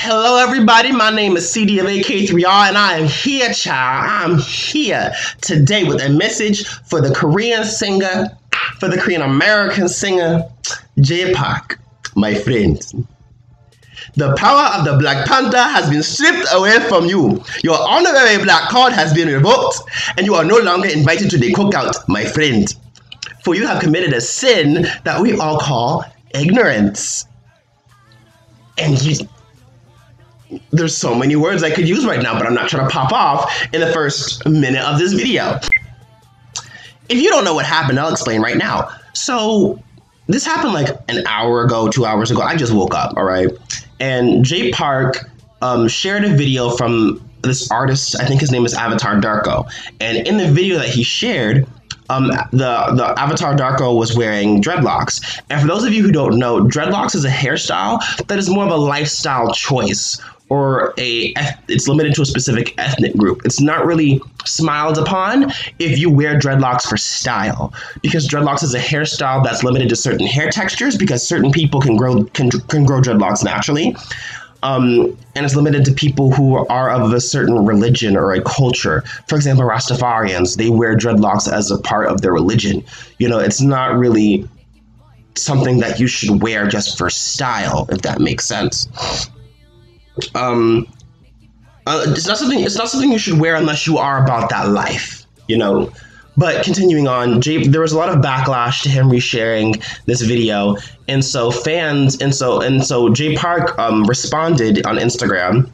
Hello, everybody. My name is CD of AK3R, and I am here, child. I'm here today with a message for the Korean singer, for the Korean American singer, J-Park, my friend. The power of the Black Panther has been stripped away from you. Your honorary black card has been revoked, and you are no longer invited to the cookout, my friend. For you have committed a sin that we all call ignorance. And there's so many words I could use right now, but I'm not trying to pop off in the first minute of this video. If you don't know what happened, I'll explain right now. So this happened like an hour ago, 2 hours ago. I just woke up, all right? And Jay Park shared a video from this artist. I think his name is Avatar Darko. And in the video that he shared, the Avatar Darko was wearing dreadlocks. And for those of you who don't know, dreadlocks is a hairstyle that is more of a lifestyle choice, or it's limited to a specific ethnic group. It's not really smiled upon if you wear dreadlocks for style, because dreadlocks is a hairstyle that's limited to certain hair textures, because certain people can grow dreadlocks naturally. And it's limited to people who are of a certain religion or a culture. For example, Rastafarians, they wear dreadlocks as a part of their religion. You know, it's not really something that you should wear just for style, if that makes sense. It's not something you should wear unless you are about that life, you know. But continuing on, there was a lot of backlash to him resharing this video, and so Jay Park responded on Instagram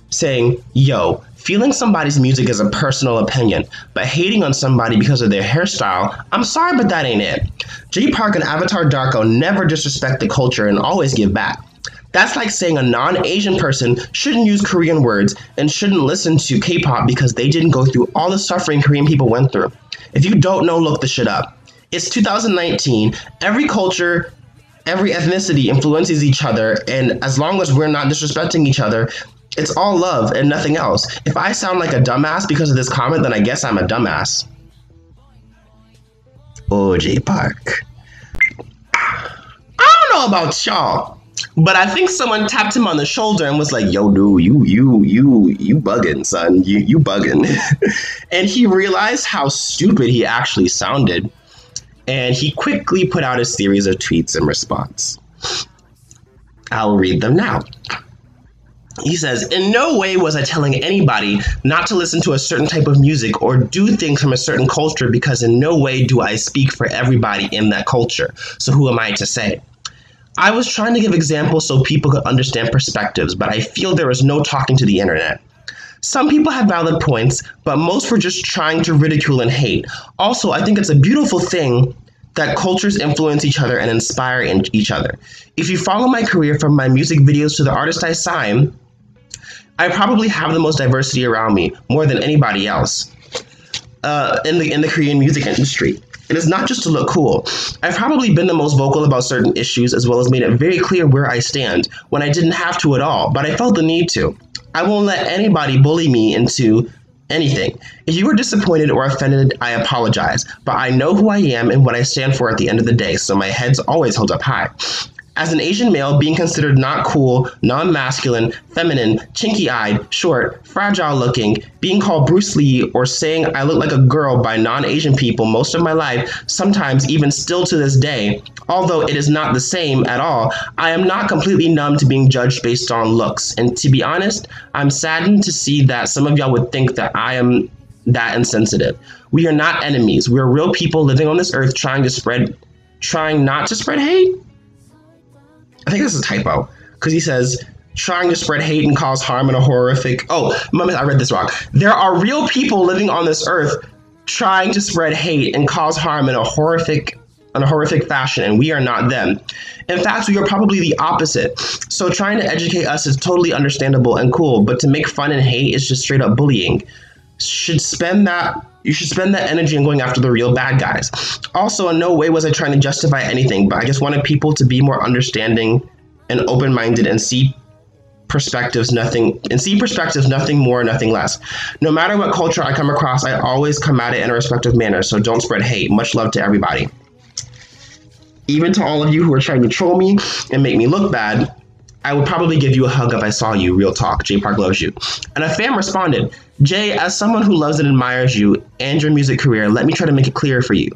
saying, "Yo, feeling somebody's music is a personal opinion, but hating on somebody because of their hairstyle, I'm sorry, but that ain't it. Jay Park and Avatar Darko never disrespect the culture and always give back. That's like saying a non-Asian person shouldn't use Korean words and shouldn't listen to K-pop because they didn't go through all the suffering Korean people went through. If you don't know, look the shit up. It's 2019. Every culture, every ethnicity influences each other, and as long as we're not disrespecting each other, it's all love and nothing else. If I sound like a dumbass because of this comment, then I guess I'm a dumbass." Oh, Jay Park. I don't know about y'all, but I think someone tapped him on the shoulder and was like, "Yo, dude, you bugging, son. You bugging." And he realized how stupid he actually sounded. And he quickly put out a series of tweets in response. I'll read them now. He says, "In no way was I telling anybody not to listen to a certain type of music or do things from a certain culture, because in no way do I speak for everybody in that culture. So who am I to say? I was trying to give examples so people could understand perspectives, but I feel there is no talking to the internet. Some people have valid points, but most were just trying to ridicule and hate. Also, I think it's a beautiful thing that cultures influence each other and inspire each other. If you follow my career from my music videos to the artist I sign, I probably have the most diversity around me, more than anybody else in the Korean music industry. It is not just to look cool. I've probably been the most vocal about certain issues, as well as made it very clear where I stand when I didn't have to at all, but I felt the need to. I won't let anybody bully me into anything. If you were disappointed or offended, I apologize, but I know who I am and what I stand for at the end of the day, so my head's always held up high. As an Asian male, being considered not cool, non-masculine, feminine, chinky-eyed, short, fragile-looking, being called Bruce Lee, or saying I look like a girl by non-Asian people most of my life, sometimes even still to this day, although it is not the same at all, I am not completely numb to being judged based on looks. And to be honest, I'm saddened to see that some of y'all would think that I am that insensitive. We are not enemies. We are real people living on this earth trying not to spread hate. I think this is a typo, because he says, trying to spread hate and cause harm in a horrific... Oh, I read this wrong. There are real people living on this earth trying to spread hate and cause harm in a horrific fashion, and we are not them. In fact, we are probably the opposite. So trying to educate us is totally understandable and cool, but to make fun and hate is just straight up bullying. You should spend that energy on going after the real bad guys. Also, in no way was I trying to justify anything, but I just wanted people to be more understanding and open-minded and see perspectives, nothing more, nothing less. No matter what culture I come across, I always come at it in a respectful manner, so don't spread hate. Much love to everybody." Even to all of you who are trying to troll me and make me look bad, I would probably give you a hug if I saw you. Real talk. Jay Park loves you. And a fan responded, Jay, as someone who loves and admires you and your music career, let me try to make it clear for you.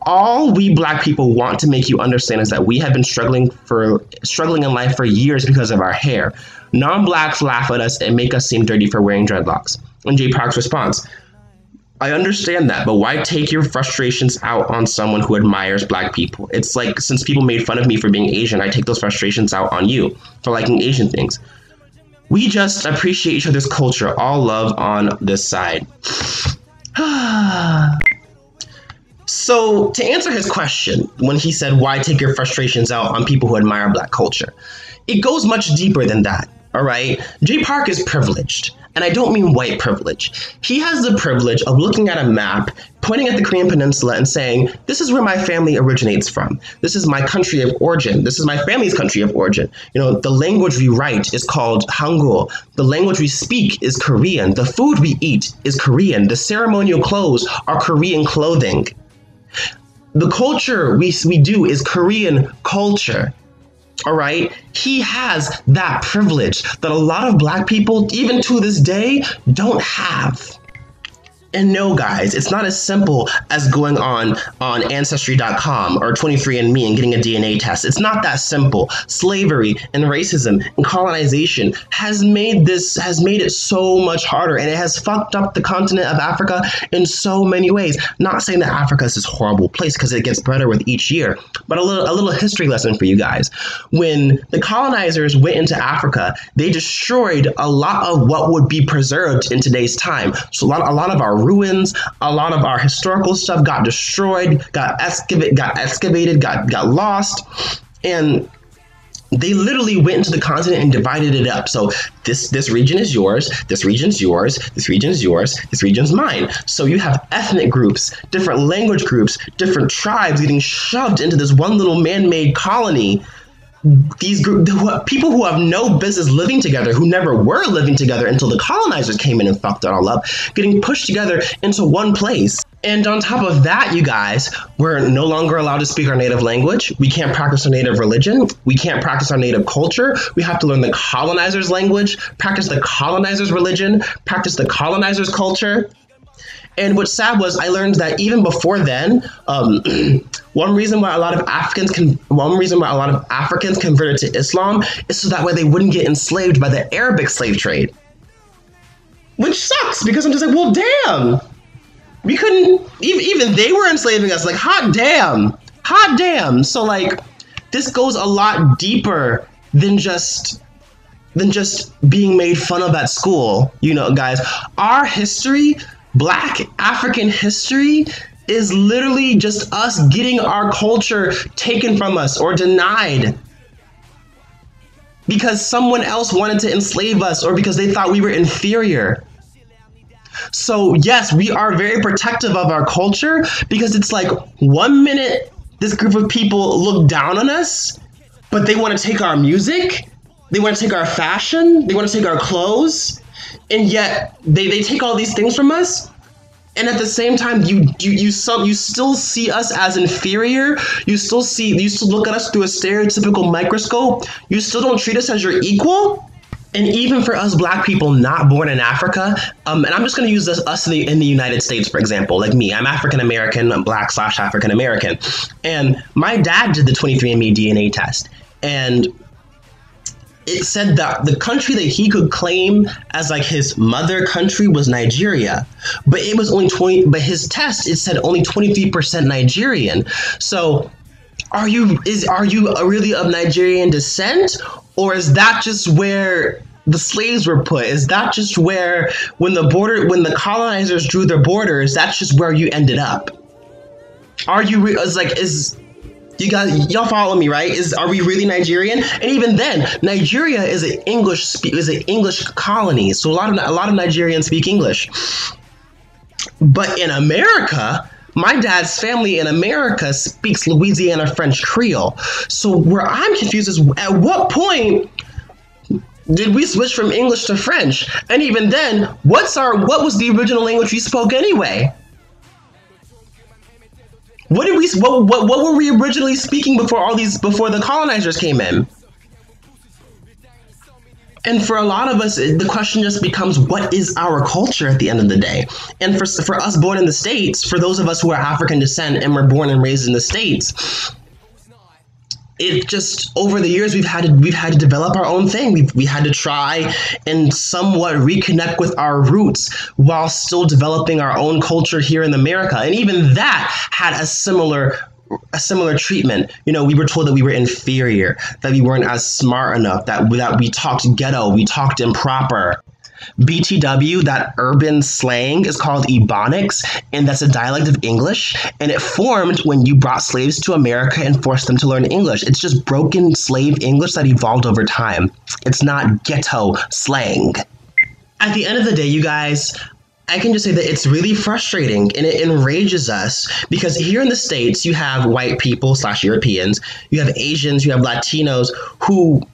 All we Black people want to make you understand is that we have been struggling in life for years because of our hair. Non-Blacks laugh at us and make us seem dirty for wearing dreadlocks. And Jay Park's response, I understand that, but why take your frustrations out on someone who admires Black people? It's like, since people made fun of me for being Asian, I take those frustrations out on you for liking Asian things. We just appreciate each other's culture. All love on this side. So to answer his question, when he said, why take your frustrations out on people who admire Black culture? It goes much deeper than that, all right? Jay Park is privileged. And I don't mean white privilege. He has the privilege of looking at a map, pointing at the Korean Peninsula and saying, this is where my family originates from. This is my country of origin. This is my family's country of origin. You know, the language we write is called Hangul. The language we speak is Korean. The food we eat is Korean. The ceremonial clothes are Korean clothing. The culture we do is Korean culture. All right, he has that privilege that a lot of Black people, even to this day, don't have. And no, guys, it's not as simple as going on Ancestry.com or 23andMe and getting a DNA test. It's not that simple. Slavery and racism and colonization has made it so much harder, and it has fucked up the continent of Africa in so many ways. Not saying that Africa is this horrible place, because it gets better with each year, but a little history lesson for you guys. When the colonizers went into Africa, they destroyed a lot of what would be preserved in today's time. So a lot of our ruins, a lot of our historical stuff got destroyed, got excavated, got lost, and they literally went into the continent and divided it up. So this region is yours, this region's yours, this region's yours, this region's mine. So you have ethnic groups, different language groups, different tribes getting shoved into this one little man-made colony. These people who have no business living together, who never were living together until the colonizers came in and fucked it all up, getting pushed together into one place. And on top of that, you guys, we're no longer allowed to speak our native language. We can't practice our native religion. We can't practice our native culture. We have to learn the colonizers' language, practice the colonizers' religion, practice the colonizers' culture. And what's sad was I learned that even before then, one reason why a lot of Africans converted to Islam is so that way they wouldn't get enslaved by the Arabic slave trade. Which sucks, because I'm just like, well, damn. We couldn't, even they were enslaving us, like, hot damn. So like, this goes a lot deeper than just being made fun of at school. You know, guys, our history, Black African history, is literally just us getting our culture taken from us or denied because someone else wanted to enslave us or because they thought we were inferior. So yes, we are very protective of our culture, because it's like, one minute this group of people look down on us, but they want to take our music, they want to take our fashion, they want to take our clothes, and yet they take all these things from us. And at the same time, you still see us as inferior. You still look at us through a stereotypical microscope. You still don't treat us as your equal. And even for us Black people not born in Africa, and I'm just going to use us in the United States, for example, like me. I'm African American, I'm Black / African American. And my dad did the 23andMe DNA test. And it said that the country that he could claim as like his mother country was Nigeria, but it was only but his test, it said only 23% Nigerian. So are you really of Nigerian descent, or is that just where the slaves were put? Is that just where, when the colonizers drew their borders, that's just where you ended up? Are you you guys, y'all follow me, right? Are we really Nigerian? And even then, Nigeria is an English colony, so a lot of Nigerians speak English. But in America, my dad's family in America speaks Louisiana French Creole. So where I'm confused is, at what point did we switch from English to French? And even then, what was the original language we spoke anyway? What were we originally speaking before the colonizers came in? And for a lot of us, the question just becomes, what is our culture at the end of the day? And for us born in the States, for those of us who are African descent and were born and raised in the States, it just, over the years, we've had to develop our own thing. We had to try and somewhat reconnect with our roots while still developing our own culture here in America. And even that had a similar treatment. You know, we were told that we were inferior, that we weren't as smart enough, that we talked ghetto, we talked improper. BTW, that urban slang, is called Ebonics, and that's a dialect of English, and it formed when you brought slaves to America and forced them to learn English. It's just broken slave English that evolved over time. It's not ghetto slang. At the end of the day, you guys, I can just say that it's really frustrating and it enrages us, because here in the States, you have white people / Europeans, you have Asians, you have Latinos who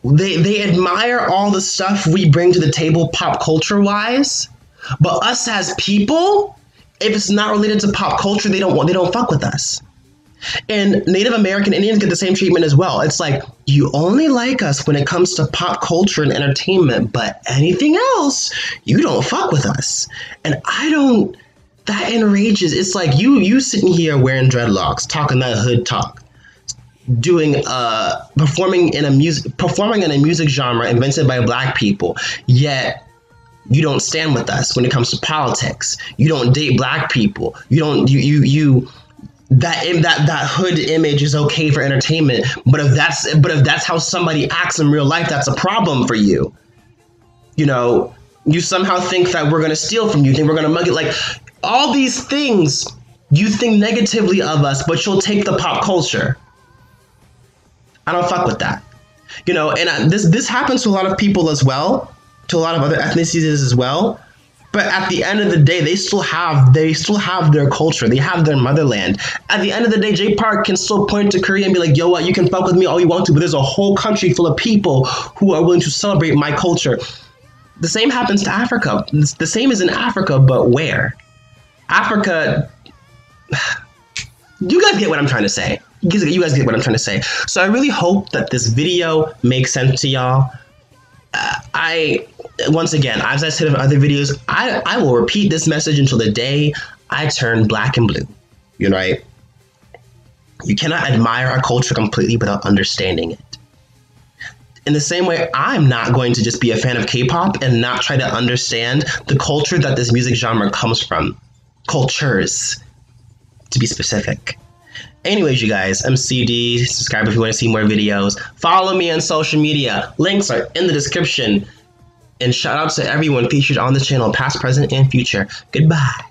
they admire all the stuff we bring to the table pop culture wise, but us as people, if it's not related to pop culture, they don't fuck with us. And Native American Indians get the same treatment as well. It's like, you only like us when it comes to pop culture and entertainment, but anything else, you don't fuck with us. And that enrages. It's like you sitting here wearing dreadlocks, talking that hood talk, doing performing in a music genre invented by Black people, yet you don't stand with us when it comes to politics. You don't date Black people. That hood image is okay for entertainment, but if that's how somebody acts in real life, that's a problem for you. You know, you somehow think that we're gonna steal from you, think we're gonna mug it, like all these things. You think negatively of us, but you'll take the pop culture. I don't fuck with that, you know. And this happens to a lot of people as well, to a lot of other ethnicities as well. But at the end of the day, they still have their culture. They have their motherland. At the end of the day, Jay Park can still point to Korea and be like, yo, what, you can fuck with me all you want to, but there's a whole country full of people who are willing to celebrate my culture. The same happens to Africa. The same is in Africa, but where? Africa, you guys get what I'm trying to say. You guys get what I'm trying to say. So I really hope that this video makes sense to y'all. Once again, as I said in other videos, I will repeat this message until the day I turn Black and blue. You know, right? You cannot admire our culture completely without understanding it. In the same way, I'm not going to just be a fan of K-pop and not try to understand the culture that this music genre comes from. Cultures, to be specific. Anyways, you guys, I'm CD. Subscribe if you want to see more videos. Follow me on social media. Links are in the description. And shout out to everyone featured on the channel, past, present, and future. Goodbye.